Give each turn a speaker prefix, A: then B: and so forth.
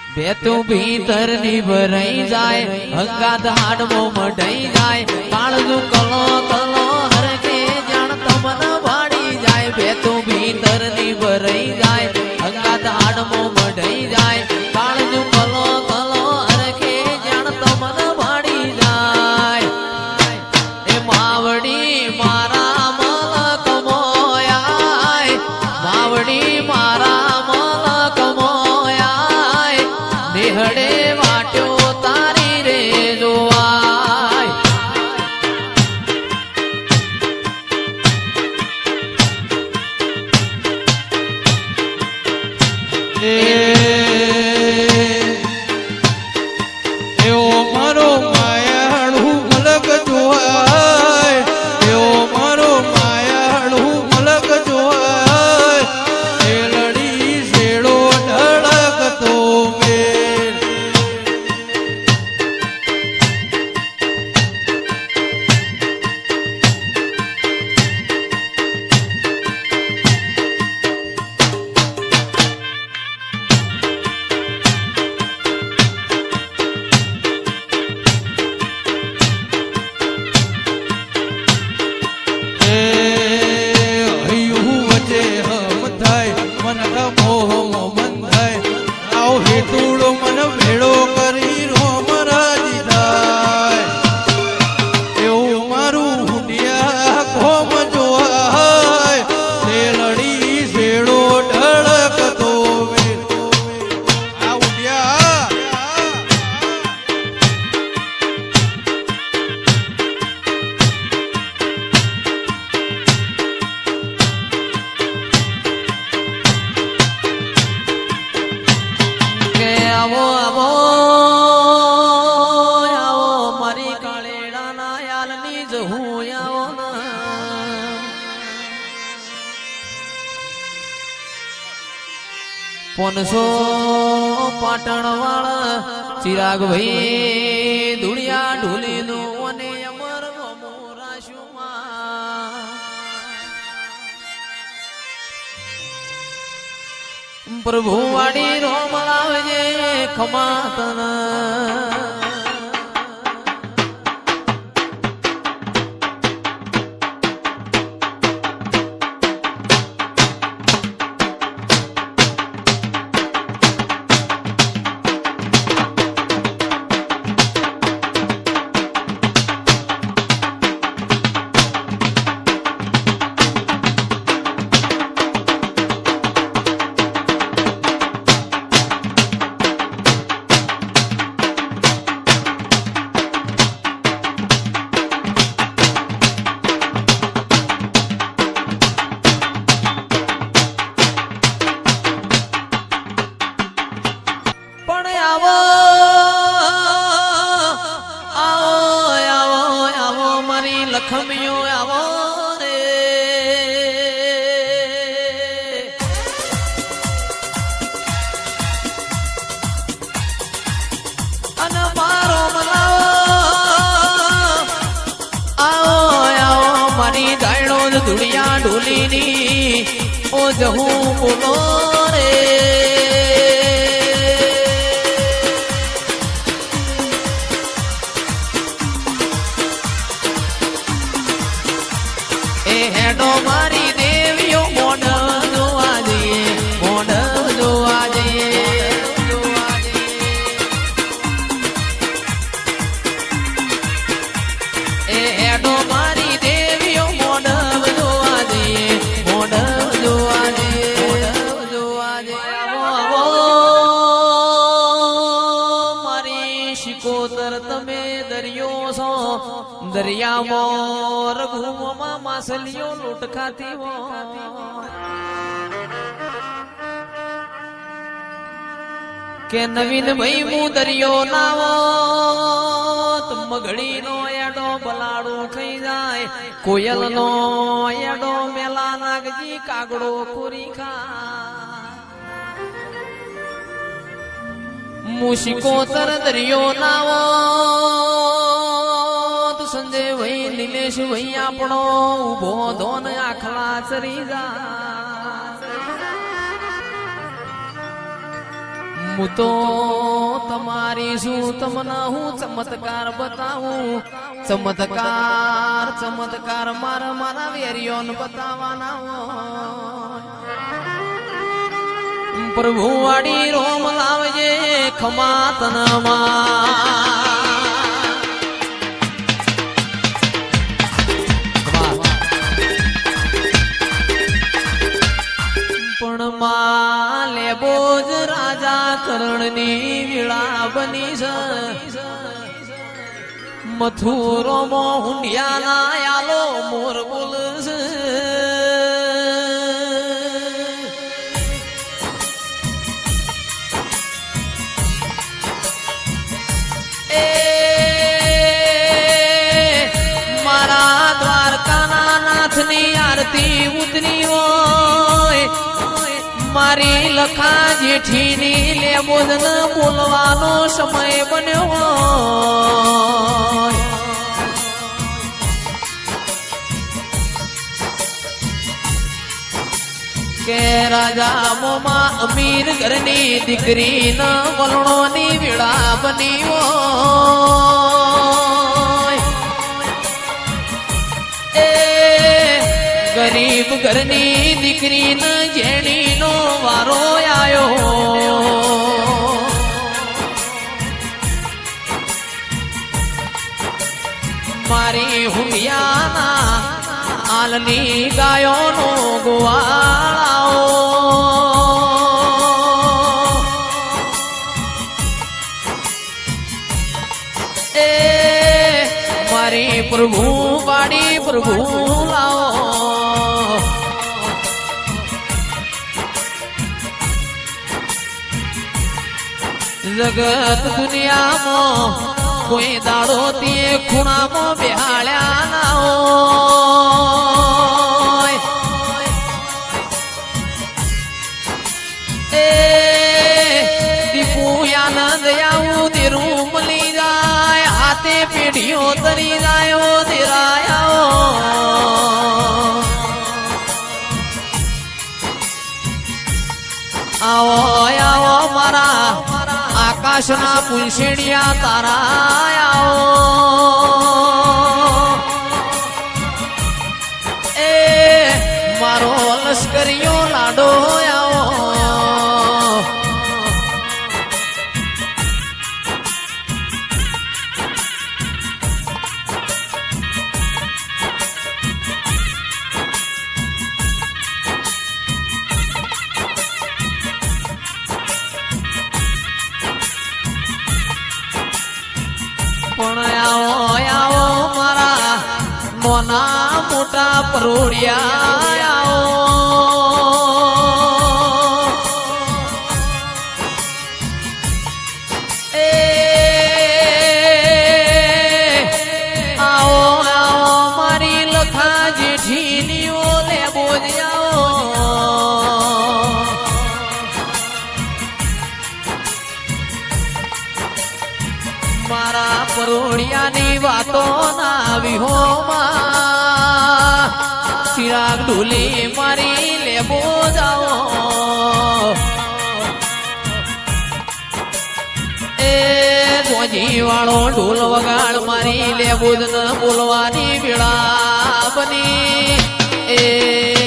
A: બેતું ભીતર ની ભરાઈ જાય હંગાત હાડમો મઢાઈ જાય કાળજુ કલો કલો હરકે જાણ તમને ભાડી જાય બેતું ભીતર ની ભરાઈ જાય હંગાત હાડમો મઢાઈ જાય કાળજુ કલો કલો હરકે જાણ તમને ભાડી જાય એ માવડી મારા મલક મોયાય માવડી મારા મલક મોયાય નિહળે વાટ્યો તારી રે જોવાય
B: એવો મારો માયાળું મલક જોવાય એવો મારો માયાળું મલક જોવાય એ લડી શેડો ઢળકતો મેલ
A: પોનસો પાટણ વાળા ચિરાગ ભાઈ ધુળિયા ઢોલી નું અને અમર રાશુમાં પ્રભુ વાડી રોમ લાવજે ખમાતન લખમિયો આવો રે અને મારો મલાવો આવો આવો મારી દાયણો ધુળિયા ઢોલીની ઓ જહું બોલો રે હેડો મારી દેવીઓ મોઢ જોવા જઈએ મોઢ જોવા જઈએ એ હેડો મારી દેવીઓ મોઢ જોવા જઈએ મોઢ જોવા જઈએ જોવા જઈએ આવો મારી શિકોતર તમે દરિયો છો દરિયામાં રઘુમાં માછલીઓ લૂંટ ખાતી હોય કે નવીન ભાઈ હું દરિયો નાવો મગડી નો એડો બલાડું ખાઈ જાય કોયલ નો એડો મેલા નાગજી કાગડો કોરી ખા મુશિકોતર દરિયો નાવો સંજય ભાઈ નિલેશ ભાઈ આપણો ઉભો ધોન આખલા ચરી જા હું તો તમારી શું તમને હું ચમત્કાર બતાવું ચમત્કાર ચમત્કાર મારા વેરીઓને બતાવવાના હોય પ્રભુ વાડી રોમ લાવજે ખમા તનમાં માલે બોજ રાજા કરણની વીળા બની છે મથુરો મો હુંડિયાના યાલો મોર બોલ છે મારા દ્વારકાના નાથની આરતી ઉતરી હોય મારી લખા જેઠીની લેબોદન બોલવાનો સમય બન્યો કે રાજા મોમાં અમીર ઘરની દીકરી ન વલણોની વીળા બની હોય ગરીબ ઘરની દીકરી ન જેણી નો વારો આયો મારી હુંડિયાના આલની ગાયો નો ગોવાળાઓ મારી પ્રભુ વાડી પ્રભુ લાવો જગત દુનિયામાં કોઈ દાડો તે ખૂણામાં બેહાળ્યા ના હોય દીપુ આનંદ આવું દેરું મળી જાય હાથે પેઢીઓ તરી જાય આવો આવો મારા આકાશના પુલસેડિયા તારા આવો એ મારો લશ્કરીયો લાડો આવો પણ આવો આવો મારા મોના મોટા પરોડિયા આવો આવો આવો મારી લખા જેઠીનીઓ લે બોજાઓ મારા પરોડિયાની વાતો ના વિહોમાં ચિરાગ ઢોલી મારી લેબો જાઓ એ ધોજી વાળો ઢોલ વગાડ મારી લેબો જ ન બોલવાની વેળા બની એ